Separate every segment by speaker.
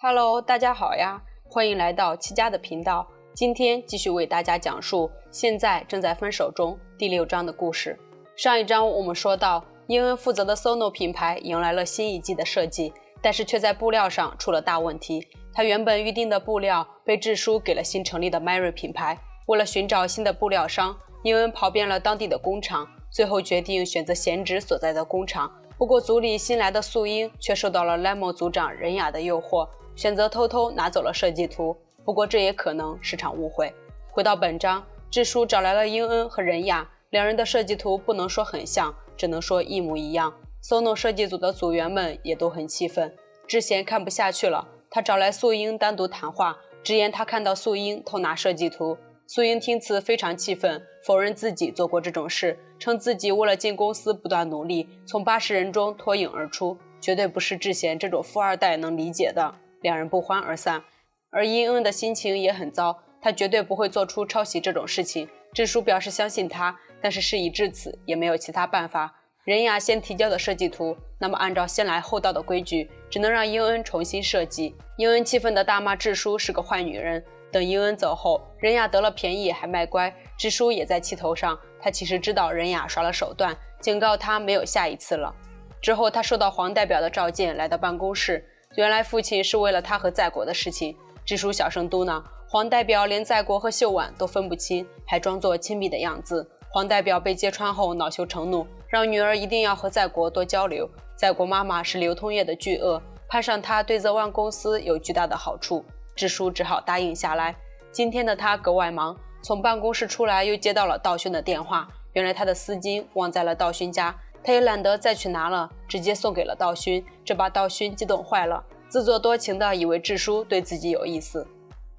Speaker 1: Hello， 大家好呀，欢迎来到七家的频道。今天继续为大家讲述现在正在分手中第6章的故事。上一章我们说到，英恩负责的 Sono 品牌迎来了新一季的设计，但是却在布料上出了大问题。他原本预定的布料被智叔给了新成立的 Mary 品牌。为了寻找新的布料商，英恩跑遍了当地的工厂，最后决定选择贤侄所在的工厂。不过组里新来的素英却受到了 Lemon 组长任雅的诱惑，选择偷偷拿走了设计图。不过这也可能是场误会。回到本章，智叔找来了英恩和任雅，两人的设计图不能说很像，只能说一模一样。Sono 设计组的组员们也都很气愤。智贤看不下去了，他找来素英单独谈话，直言他看到素英偷拿设计图。素英听此非常气愤，否认自己做过这种事，称自己为了进公司不断努力，从80人中脱颖而出，绝对不是智贤这种富二代能理解的。两人不欢而散。而英恩的心情也很糟，他绝对不会做出抄袭这种事情。智叔表示相信他，但是事已至此，也没有其他办法。任雅先提交的设计图，那么按照先来后到的规矩，只能让英恩重新设计。英恩气愤地大骂智叔是个坏女人。等英恩走后，任雅得了便宜还卖乖，智叔也在气头上。他其实知道任雅耍了手段，警告他没有下一次了。之后他收到黄代表的召见，来到办公室。原来父亲是为了他和在国的事情。智叔小声嘟囔，黄代表连在国和秀婉都分不清，还装作亲密的样子。黄代表被揭穿后恼羞成怒，让女儿一定要和在国多交流。在国妈妈是流通业的巨鳄，攀上她对The One公司有巨大的好处。智叔只好答应下来。今天的他格外忙，从办公室出来又接到了道勋的电话。原来他的丝巾忘在了道勋家，他也懒得再去拿了，直接送给了道勋。这把道勋激动坏了，自作多情的以为智叔对自己有意思。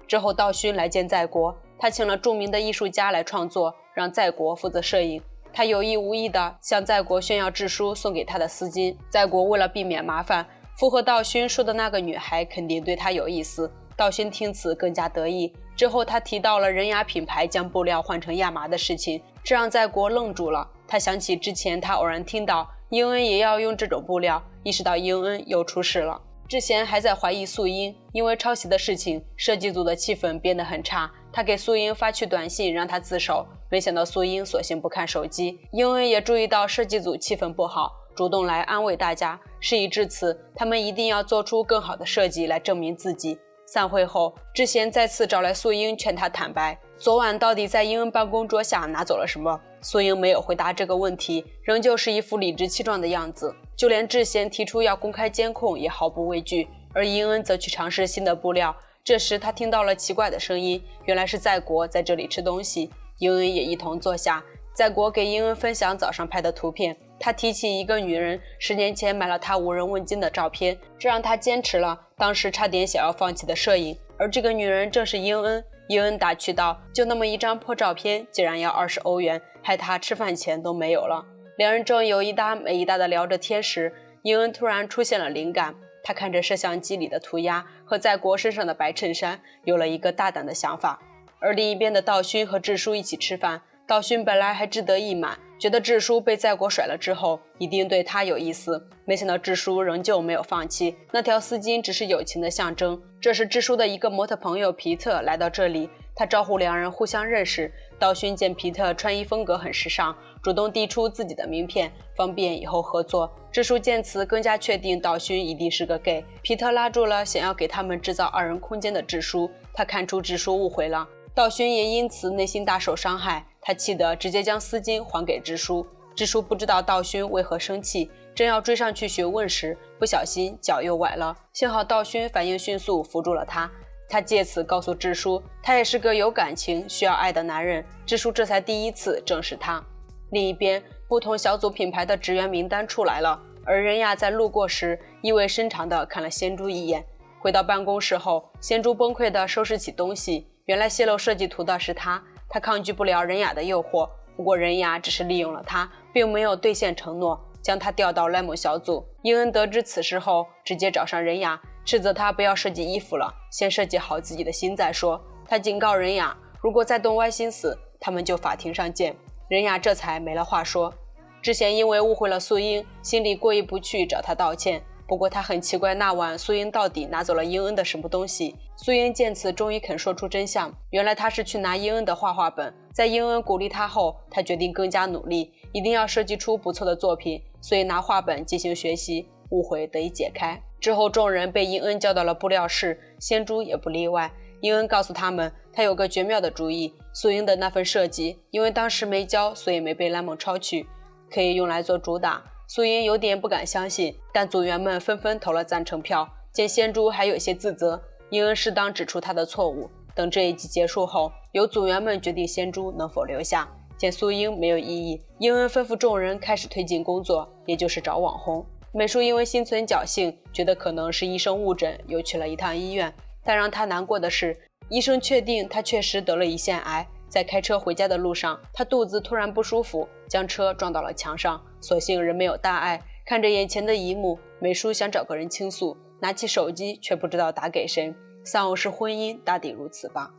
Speaker 1: 之后道勋来见在国，他请了著名的艺术家来创作，让在国负责摄影。他有意无意地向在国炫耀智叔送给他的丝巾。在国为了避免麻烦，附和道勋说的那个女孩肯定对他有意思。道勋听此更加得意。之后他提到了任雅品牌将布料换成亚麻的事情，这让在国愣住了。他想起之前他偶然听到英恩也要用这种布料，意识到英恩又出事了。之前还在怀疑素英，因为抄袭的事情，设计组的气氛变得很差。他给素英发去短信让她自首，没想到素英索性不看手机。英恩也注意到设计组气氛不好，主动来安慰大家。事已至此，他们一定要做出更好的设计来证明自己。散会后，智贤再次找来素英劝她坦白，昨晚到底在英恩办公桌下拿走了什么。素英没有回答这个问题，仍旧是一副理直气壮的样子。就连智贤提出要公开监控也毫不畏惧，而英恩则去尝试新的布料。这时他听到了奇怪的声音，原来是在国在这里吃东西。英恩也一同坐下，在国给英恩分享早上拍的图片。他提起一个女人10年前买了他无人问津的照片，这让他坚持了当时差点想要放弃的摄影。而这个女人正是英恩。英恩打趣道，就那么一张破照片竟然要20欧元，害他吃饭钱都没有了。两人正有一搭没一搭地聊着天时，英恩突然出现了灵感。他看着摄像机里的涂鸦和在国身上的白衬衫，有了一个大胆的想法。而另一边的道勋和智叔一起吃饭，道勋本来还志得意满，觉得智叔被在国甩了之后一定对他有意思，没想到智叔仍旧没有放弃，那条丝巾只是友情的象征。这时智叔的一个模特朋友皮特来到这里，他招呼两人互相认识。道勋见皮特穿衣风格很时尚，主动递出自己的名片，方便以后合作。智叔见此更加确定道勋一定是个 gay。 皮特拉住了想要给他们制造2人空间的智叔，他看出智叔误会了，道勋也因此内心大受伤害，他气得直接将丝巾还给智叔。智叔不知道道勋为何生气，正要追上去询问时，不小心脚又崴了，幸好道勋反应迅速扶住了他。他借此告诉智叔，他也是个有感情需要爱的男人。智叔这才第一次正视他。另一边，不同小组品牌的职员名单出来了，而任雅在路过时意味深长地看了仙珠一眼。回到办公室后，仙珠崩溃地收拾起东西，原来泄露设计图的是他。他抗拒不了任雅的诱惑，不过任雅只是利用了他，并没有兑现承诺，将他调到 Lemon 小组。英恩得知此事后，直接找上任雅，斥责他不要设计衣服了，先设计好自己的心再说。他警告任雅，如果再动歪心思，他们就法庭上见。任雅这才没了话说。之前因为误会了素英，心里过意不去，找他道歉。不过他很奇怪那晚苏英到底拿走了英恩的什么东西。苏英见此终于肯说出真相，原来他是去拿英恩的画画本。在英恩鼓励他后，他决定更加努力，一定要设计出不错的作品，所以拿画本进行学习，误会得以解开。之后众人被英恩叫到了布料室，仙珠也不例外。英恩告诉他们，他有个绝妙的主意，苏英的那份设计因为当时没交，所以没被蓝蒙抄去，可以用来做主打。苏英有点不敢相信，但组员们纷纷投了赞成票。见仙珠还有些自责，英恩适当指出他的错误。等这一集结束后，由组员们决定仙珠能否留下。见苏英没有异议，英恩吩咐众人开始推进工作，也就是找网红。美术因为心存侥幸，觉得可能是医生误诊，又去了一趟医院。但让他难过的是，医生确定他确实得了胰腺癌。在开车回家的路上，他肚子突然不舒服，将车撞到了墙上。所幸人没有大碍。看着眼前的一幕，美叔想找个人倾诉，拿起手机却不知道打给谁。丧偶式婚姻大抵如此吧。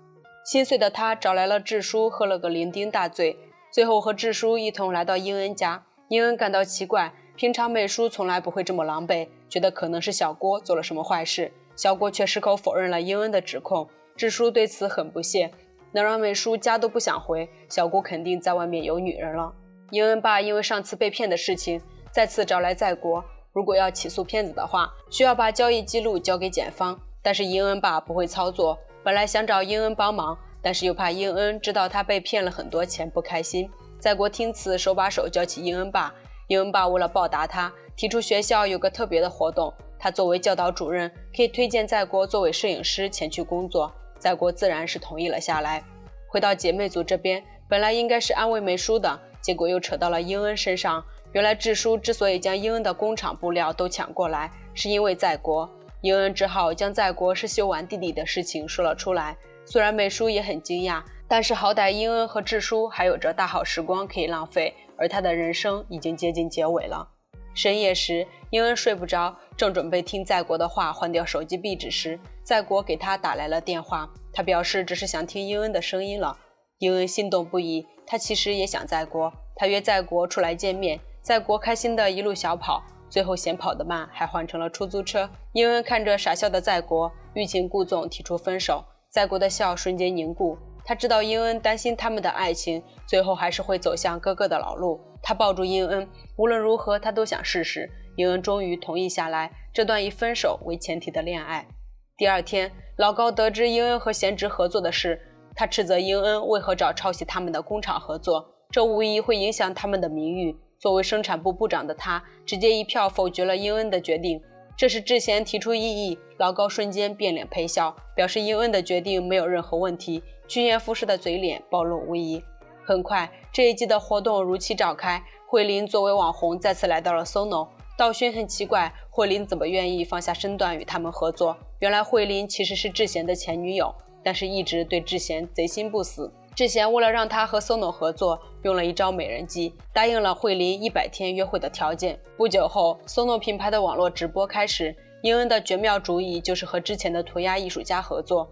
Speaker 1: 心碎的他找来了智叔，喝了个酩酊大醉，最后和智叔一同来到英恩家。英恩感到奇怪，平常美叔从来不会这么狼狈，觉得可能是小郭做了什么坏事。小郭却矢口否认了英恩的指控。智叔对此很不屑，能让美叔家都不想回，小郭肯定在外面有女人了。英恩爸因为上次被骗的事情，再次找来在国，如果要起诉骗子的话，需要把交易记录交给检方。但是英恩爸不会操作，本来想找英恩帮忙，但是又怕英恩知道他被骗了很多钱不开心。在国听此手把手教起英恩爸。英恩爸为了报答他，提出学校有个特别的活动，他作为教导主任，可以推荐在国作为摄影师前去工作。在国自然是同意了下来。回到姐妹组这边，本来应该是安慰梅叔的，结果又扯到了英恩身上。原来智叔之所以将英恩的工厂布料都抢过来，是因为在国。英恩只好将在国是秀完弟弟的事情说了出来。虽然美叔也很惊讶，但是好歹英恩和智叔还有着大好时光可以浪费，而他的人生已经接近结尾了。深夜时，英恩睡不着，正准备听在国的话换掉手机壁纸时，在国给他打来了电话。他表示只是想听英恩的声音了。英恩心动不已，他其实也想在国。他约在国出来见面，在国开心的一路小跑，最后嫌跑得慢，还换成了出租车。英恩看着傻笑的在国，欲擒故纵提出分手。在国的笑瞬间凝固，他知道英恩担心他们的爱情最后还是会走向各个的老路。他抱住英恩，无论如何他都想试试。英恩终于同意下来这段以分手为前提的恋爱。第二天，老高得知英恩和贤侄合作的事，他斥责英恩为何找抄袭他们的工厂合作，这无疑会影响他们的名誉。作为生产部部长的他，直接一票否决了英恩的决定。这时智贤提出异议，老高瞬间变脸陪笑，表示英恩的决定没有任何问题，趋炎附势的嘴脸暴露无遗。很快，这一季的活动如期召开，慧琳作为网红再次来到了 SONO。道勋很奇怪，慧琳怎么愿意放下身段与他们合作？原来慧琳其实是智贤的前女友，但是一直对智贤贼心不死。智贤为了让他和 SONO 合作，用了一招美人计，答应了慧琳100天约会的条件。不久后 ，SONO 品牌的网络直播开始。英恩的绝妙主意就是和之前的涂鸦艺术家合作，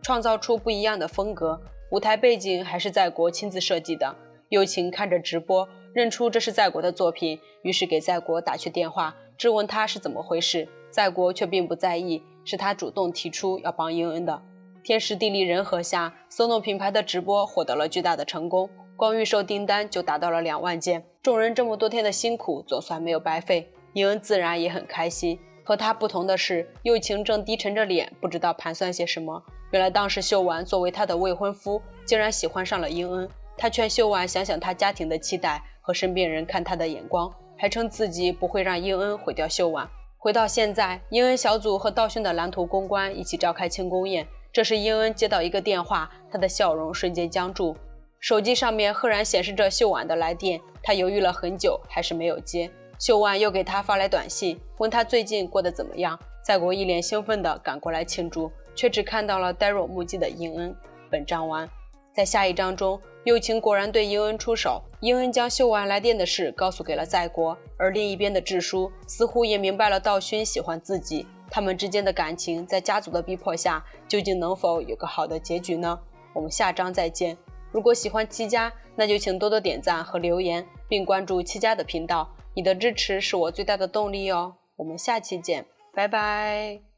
Speaker 1: 创造出不一样的风格。舞台背景还是在国亲自设计的。友情看着直播，认出这是在国的作品，于是给在国打去电话，质问他是怎么回事。在国却并不在意，是他主动提出要帮英恩的。天时地利人和下 ，SONO 品牌的直播获得了巨大的成功，光预售订单就达到了2万件。众人这么多天的辛苦总算没有白费，英恩自然也很开心。和他不同的是，友情正低沉着脸，不知道盘算些什么。原来当时秀婉作为他的未婚夫，竟然喜欢上了英恩。他劝秀婉想想他家庭的期待和身边人看他的眼光，还称自己不会让英恩毁掉秀婉。回到现在，英恩小组和道勋的蓝图公关一起召开庆功宴。这时英恩接到一个电话，他的笑容瞬间僵住。手机上面赫然显示着秀婉的来电，他犹豫了很久，还是没有接。秀婉又给他发来短信，问他最近过得怎么样。在国一脸兴奋地赶过来庆祝，却只看到了呆若木鸡的英恩。本章完。在下一章中，友情果然对英恩出手，英恩将秀婉来电的事告诉给了在国，而另一边的智叔似乎也明白了道勋喜欢自己，他们之间的感情在家族的逼迫下，究竟能否有个好的结局呢？我们下章再见。如果喜欢七家，那就请多多点赞和留言，并关注七家的频道，你的支持是我最大的动力哦。我们下期见，拜拜。